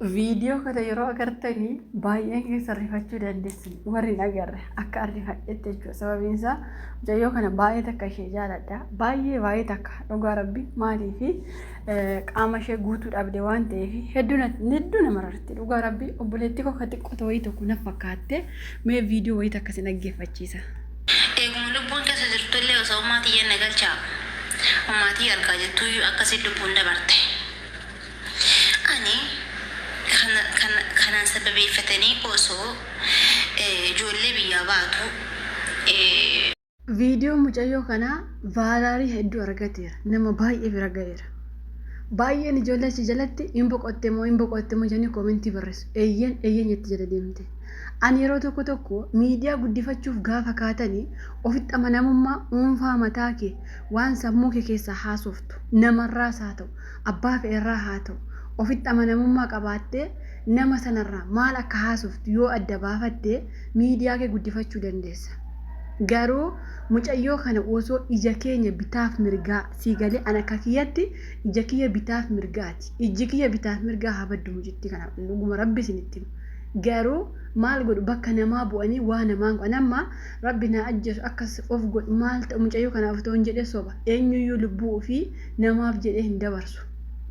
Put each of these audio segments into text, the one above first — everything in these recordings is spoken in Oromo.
Viidiyoo kana yeroo agartanii baay'een keessa rifachuu dandeessin warri agarre akka arrifadhetti jechuudha. Sababiin isaa mucayyoo kana baay'ee takka ishee jaaladha. Baay'ee takka dhugaa rabbi maalii fi qaama ishee guutuu dhabde waan ta'eef hedduu nama rarti dhugaa rabbi obboleettii koo ka xiqqoota wayii tokko na fakkaatte mee viidiyoo wayii takka si dhaggeeffachiisa. Eeguma lubbuun keessa jirtullee osoo ummaatii jenne galchaa ummaatii argaa jettu akkasii lubbuun dabarte. Kanaan sababeeffatanii osoo ijoollee biyyaa baatu. Viidiyoo mucayyoo kanaa vaaraarii hedduu argateera. Nama baay'ee bira ga'eera. Baay'een ijoollee si jalatti hin boqotte moo jennee koomentii barreessu. Eeyyen jetti jala deemte. Ani yeroo tokko miidiyaa guddifachuuf gaafa kaatanii ofitti amanamummaa dhuunfaa mataa kee waan sammuu kee keessaa haasoftu namarraas haa ta'u abbaa fe'erraa haa ta'u ofitti amanamummaa qabaattee nama sanarraa maal akka haasoftu yoo adda baafatte miidiyaa kee guddifachuu dandeessa. Garuu mucayyoo kana osoo ija keenya bitaaf mirgaa sii galee ana akka kiyyatti ija kiyya bitaaf mirgaati. Iji kiyya bitaaf mirgaa haa baddu mucitti kana dhuguma rabbi isinitti. Garuu maal godhu bakka namaa bu'anii waa namaan qanamma rabbi na ajjeesu akkas of godhu maal ta'u mucayyoo kanaaf ta'u hin jedhe soba eenyuyyuu lubbuu ofii namaaf jedhee hin dabarsu.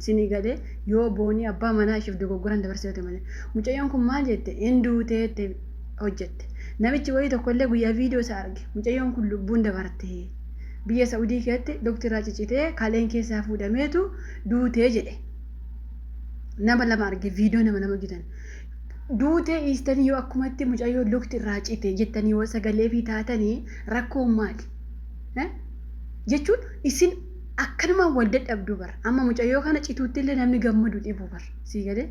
Sini galee yoo boonii abbaa manaa isheef dogoggoran dabarsee malee mucayyoon kun maal jette hinduutee hojjette namichi wayii tokkollee guyyaa viidiyoo isaa arge mucayyoon kun lubbuun dabarte biyya Saudii keessatti doktiraa ciccitee kaleen keessaa fuudhameetu duutee jedhe nama lama arge viidiyoo nama hojjetan duutee istanii yoo akkumatti mucayyoon lukti irraa cite jettanii yoo sagalee fi taatanii rakkoon maali jechuun isin akkanuma wal dadhabdu bar amma mucayyoo kana cituutti illee namni gammadu dhibu bar sii galee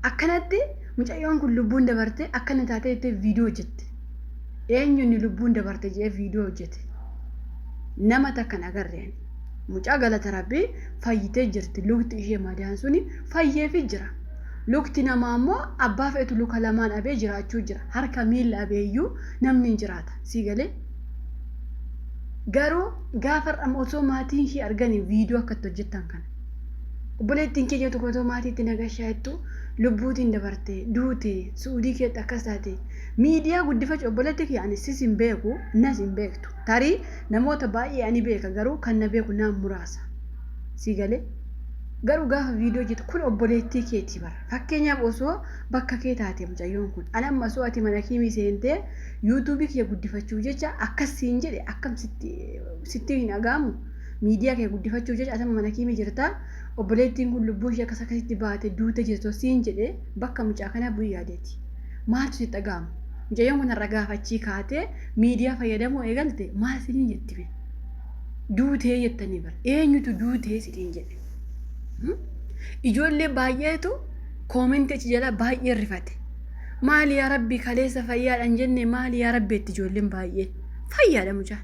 akkanatti mucayyoon kun lubbuun dabarte akkana taatee itti viidiyoo hojjette eenyuun lubbuun dabarte jee viidiyoo hojjete nama takkan agarreen mucaa galata rabbii fayyitee jirti lukti ishee madaan suni fayyeefi jira lukti namaa ammoo abbaa feetu luka lamaan abee jiraachuu jira harka miila abeeyyuu namni jiraata sii galee. Garuu gaafa osoo maatiin ishee arganii viidiyoo akkatti hojjetan kana obboleettiin keenya tokko osoo maatiitti nagashaa jettu lubbuutiin dabarte duute Suudii keessatti akkas taate miidiyaa guddifachuu obboleettii kiyya ani sis hin beeku nas hin beektu tarii namoota baay'ee ani beeka garuu kan na beeku naan muraasa sii galee garuu gaafa viidiyoo jettu kun obboleettii keetii bara fakkeenyaaf osoo bakka kee taate mucayyoon kun anamma osoo ati mana kiimii seentee yuutuubii kiyya guddifachuu jecha akkasiin jedhe akkam sitti hin dhagaamu miidiyaa kee guddifachuu jecha asama mana kiimii jirta obboleettiin kun lubbuun ishee akkasitti baate duute jirtu siin jedhe bakka mucaa kanaa bu'ii yaadeeti maaltu sitti dhagaamu mucayyoon kun irra gaafachii kaatee miidiyaa fayyadamoo eegalte maal siniin jetti duutee jettanii bara eenyutu duutee sitiin jedhe. Ijoollee baay'eetu koomentii achi jala baay'ee rifate maali yaa rabbi kaleessa fayyaadhaan jenne maali yaa rabbi itti ijoolleen baay'een fayyaadha mucaa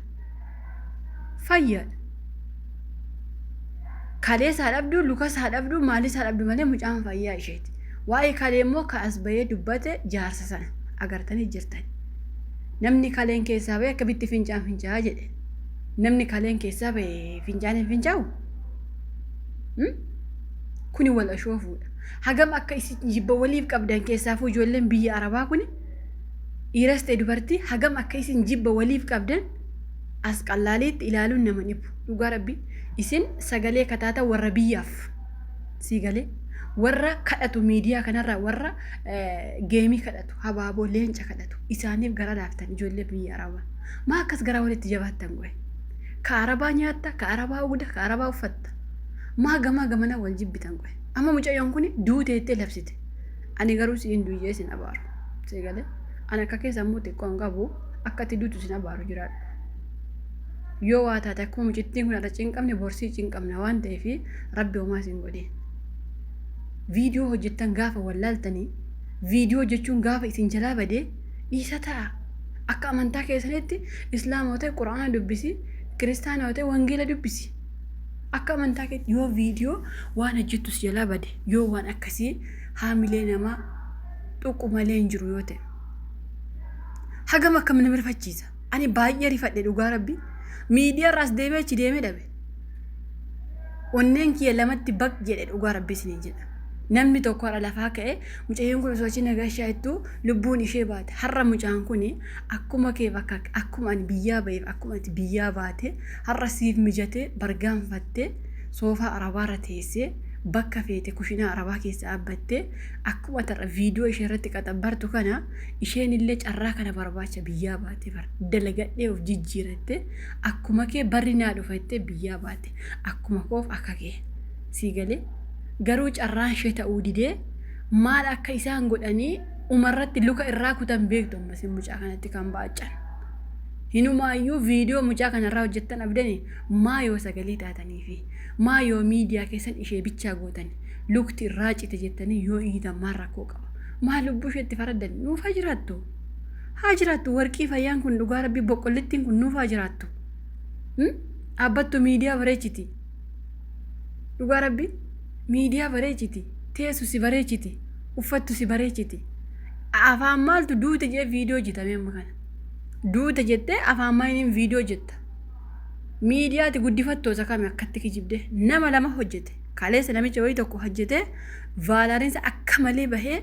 fayyaadha kaleessa haadhabduu lukas haadhabduu maalis haadhabdu malee mucaan fayyaa isheeti waa'ee kalee immoo ka'as bahee dubbate jaarsa sana agartanii jirtan namni kaleen keessaa bahee akkabitti fincaa jedhe namni kaleen keessaa bahee fincaan hin fincaa'u. Kuni wal ashoofuudha. Hagam akka isin jibba waliif qabdan keessaafuu ijoolleen biyya Arabaa kuni dhiiras ta'e dubartii hagam akka isin jibba waliif qabdan as qallaaliitti ilaaluun nama dhibu. Dhugaa rabbi isin sagalee kataata warra biyyaaf sii galee warra kadhatu miidiyaa kanarraa warra geemii kadhatu habaaboo leenca kadhatu isaaniif gara laaftan ijoollee biyya Arabaa maa akkas gara walitti jabaattan goe ka Arabaa nyaatta ka Arabaa uguda ka Arabaa uffatta. Maa gamana wal jibbitan qoe amma mucayyoon kun duuteettee labsite ani garuu siin duyyee sin abaaru sii galee ani akka keessa immoo xiqqoon qabu akka itti duutu sin abaaru jiraadhu yoo waa taate akkuma mucittiin kun irra cinqabne borsii cinqabna waan ta'eef rabbi homaa sin godheen viidiyoo hojjettan gaafa wallaaltanii viidiyoo jechuun gaafa isin jalaa badee dhiisa ta'a akka amantaa keessanitti islaamaa ta'e quraana dubbisi kiristaanaa ta'e wangeela dubbisi. Akka amantaa keetti yoo viidiyoo waan hojjettus jalaa bade yoo waan akkasii haamilee namaa tuqu malee hin jiru yoo ta'e hagam akkam nama rifachiisa ani baay'ee rifadhe dhugaa rabbi miidiyaa irraas deemee achi deemee dhabe onneen kiyya lamatti baq jedhe dhugaa rabbi isiniin jedha namni tokko har'a lafaa ka'e mucayyoon kun osoo achi nagashaa jettu lubbuun ishee baate har'a mucaan kun akkuma kee bakka akkuma ani biyyaa ba'eef akkuma ati biyyaa baate har'a siif mijate bargaanfattee soofaa arabaarra teessee bakka feete kushinaa arabaa keessa dhaabbattee akkuma tarra viidiyoo ishee irratti qaxabbartu kana isheen illee carraa kana barbaacha biyyaa baate bar dalagadhee of jijjiiratte akkuma kee barri naa dhufattee biyyaa baate akkuma koof akka kee sii galee garuu carraan ishee ta'uu didee maal akka isaan godhanii umarratti luka irraa kutan beektu ammasin mucaa kanatti kan baachan hinumaayyuu viidiyoo mucaa kanarraa hojjettan abdanii maa yoo sagalee taatanii fi maa yoo miidiyaa keessan ishee bichaa gootan lukti irraa cite jettanii yoo iidan maan rakkoo qaba maa lubbuu isheetti faraddan nuuf haa jiraattu warqii fayyaan kun dhugaa rabbii boqqollittiin kun nuuf haa jiraattu dhaabbattu miidiyaa bareechiti dhugaa rabbii miidiyaa bareechiti teessu si bareechiti uffattu si bareechiti afaan maaltu duute jee viidiyoo jitamee amma kana duute jettee afaan maayiniin viidiyoo jetta miidiyaati guddifattoota kame akkatti kijibde nama lama hojjete kaleessa namicha wayii tokko hojjete vaalaariinsa akka malee bahee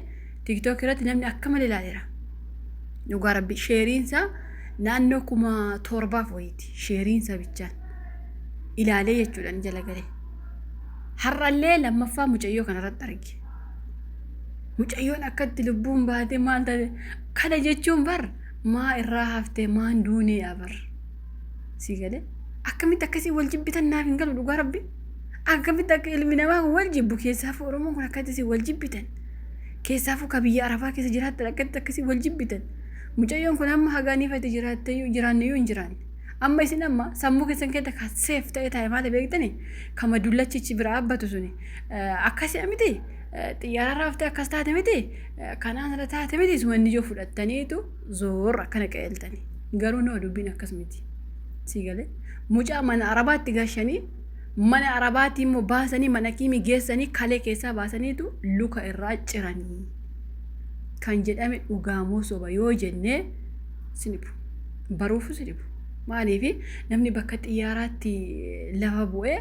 tiktook irratti namni akka malee ilaaleera dhugaa rabbi sheeriinsa naannoo 7,000 wayiiti sheeriinsa bichaan ilaalee jechuudhaan jala galee har'allee lammaffaa mucayyoo kanarratti arge mucayyoon akkatti lubbuun baate maal ta'e kana jechuun bar maa irraa haftee maan duunee abar sii galee akkamitti akkasii wal jibbitan naaf hin galu dhugaa rabbi akkamitti akka ilmi namaa wal jibbu keessaafu oromoon kun akkatti wal jibbitan keessaafu ka biyya arabaa keessa jiraattan akkatti akkasii wal jibbitan mucayyoon kun amma hagaaniifate jiraanneyyuu hin jiraanne amma isin amma sammuu keessan keessa ka seef ta'e taa'e maal beektani kama dullachichi bira dhaabbatu suni akkasii miti xiyyaararraa haftee akkas taate miti kanaan irra taate miti sumanni ijoo fudhattaniitu zoorra akkana qeeltani garuu nama dubbiin akkas miti sii galee mucaa mana arabaatti gashanii mana arabaatti immoo baasanii mana kiimii geessanii kalee keessaa baasaniitu luka irraa ciranii kan jedhame dhugaamoo soba yoo jennee sinibu baruufu sinibu maaliifi namni bakka xiyyaaraatti lafa bu'ee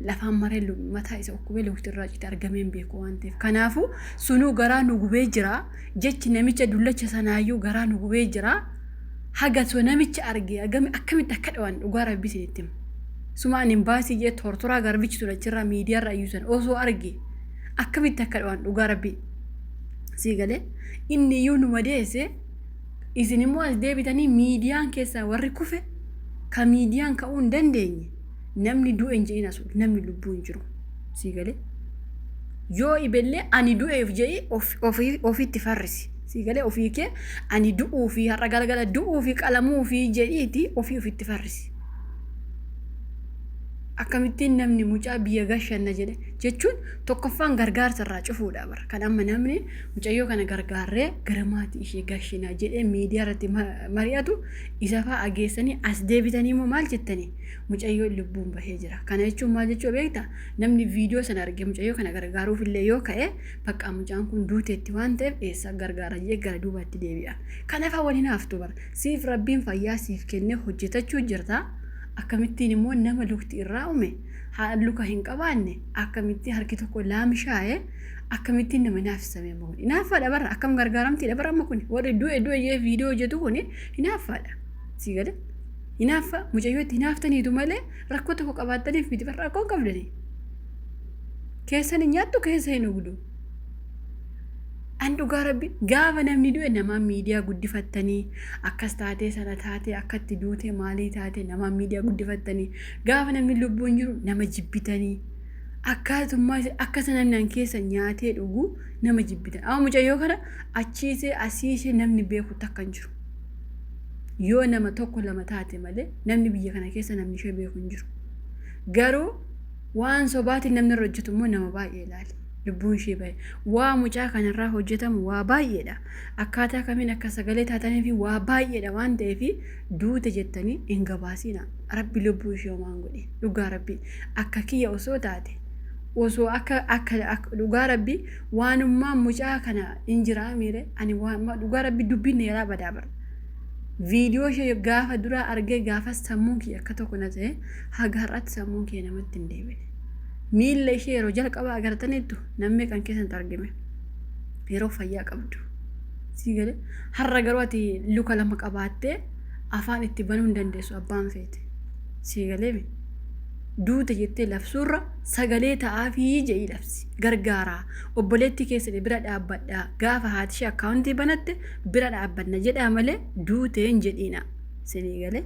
lafaan maree mataa isa ukkubee lukti irraa cite argameen beeku waan ta'eef kanaafu sunuu garaa nu gubee jira jechi namicha dullacha sanaayyuu garaa nu gubee jira haga soo namicha argee akkamitti akka dhawan dhugaa rabbi isinitti sumaan hin baasii jee tortoraa garbichi tura achirraa miidiyaarra iyyuusan osoo argee akkamitti akka dhawan dhugaa rabbi sii galee inni iyyuu nu madeesse isin immoo as deebitanii miidiyaan keessaa warri kufe ka miidiyaan ka'uu hin dandeenye namni du'e hin je'in asu namni lubbuu hin jiru sii galee yoo ibellee ani du'eef je'i ofiitti farrisi sii galee ofii kee ani du'uu fi har'a galgala du'uu fi qalamuu fi jedhiiti ofiitti farrisi akkamittiin namni mucaa biyya gashanna jedhe jechuun tokkoffaan gargaarsa irraa cufuudha bara kan amma namni mucayyoo kana gargaarree gara maatii ishee gashinaa jedhee miidiyaa irratti mari'atu isa fa'aa ageessanii as deebitanii immoo maal jettanii mucayyoo lubbuun bahee jira kana jechuun maal jechuu beekta namni viidiyoo sana argee mucayyoo kana gargaaruuf illee yoo ka'e bakka mucaan kun duuteetti waan ta'eef eessa gargaara jee gara duubaatti deebi'a kanaaf waliin haftu bara siif rabbiin fayyaa siif kennee hojjetachuu jirta akkamittiin immoo nama lukti irraa uume luka hin qabaanne akkamittiin harki tokko laamishaa'e akkamittiin nama hinaafsame immoo hinaaffaadha bara akkam gargaaramtiidha bara amma kun warri du'e jee viidiyoo hojjetu kun hinaaffaadha sii galee hinaaffa mucayyootti hinaaftaniitu malee rakkoo tokko qabaattaniif miti bara rakkoo qabdanii keessan hin nyaattu keessa hin dhugdu an dhugaa rabbi gaafa namni du'e nama miidiyaa guddifattanii akkas taatee sana taatee akkatti duute maalii taatee nama miidiyaa guddifattanii gaafa namni lubbuun jiru nama jibbitanii akkasummaa akkasa namni keessa nyaatee dhugu nama jibbitan amma mucayyoo kana achiisee asiisee namni beeku takka hin jiru yoo nama tokko lama taate malee namni biyya kana keessa namni ishee beeku hin jiru garuu waan sobaatiin namni irra hojjetu immoo nama baay'ee ilaali lubbuun ishee baay'ee waa mucaa kanarraa hojjetamu waa baay'eedha akkaataa kamiin akka sagalee taatanii fi waa baay'eedha waan ta'eef duute jettanii hin gabaasina rabbi lubbuu ishee homaan godhe dhugaa rabbi akka kiyya osoo taate osoo akka dhugaa rabbi waanummaa mucaa kana hin jiraa miire ani dhugaa rabbi dubbiin neeraa badaa bara viidiyoo ishee gaafa duraa argee gaafa sammuun kiyya akka tokko na ta'e haga har'aatti sammuun kiyya namatti hin deebine miilla ishee yeroo jalqabaa agartaniittu namni kan keessatti argame yeroo fayyaa qabdu sii galee har'a garuu ati luka lama qabaattee afaan itti banuu hin dandeessu abbaan feete sii galee duute jettee labsuurra sagalee ta'aafii jedhii labsi gargaaraa obboleetti keessatti bira dhaabbadhaa gaafa haati ishee akkaawuntii banatte bira dhaabbanna jedhaa malee duuteen jedhiina sinii galee.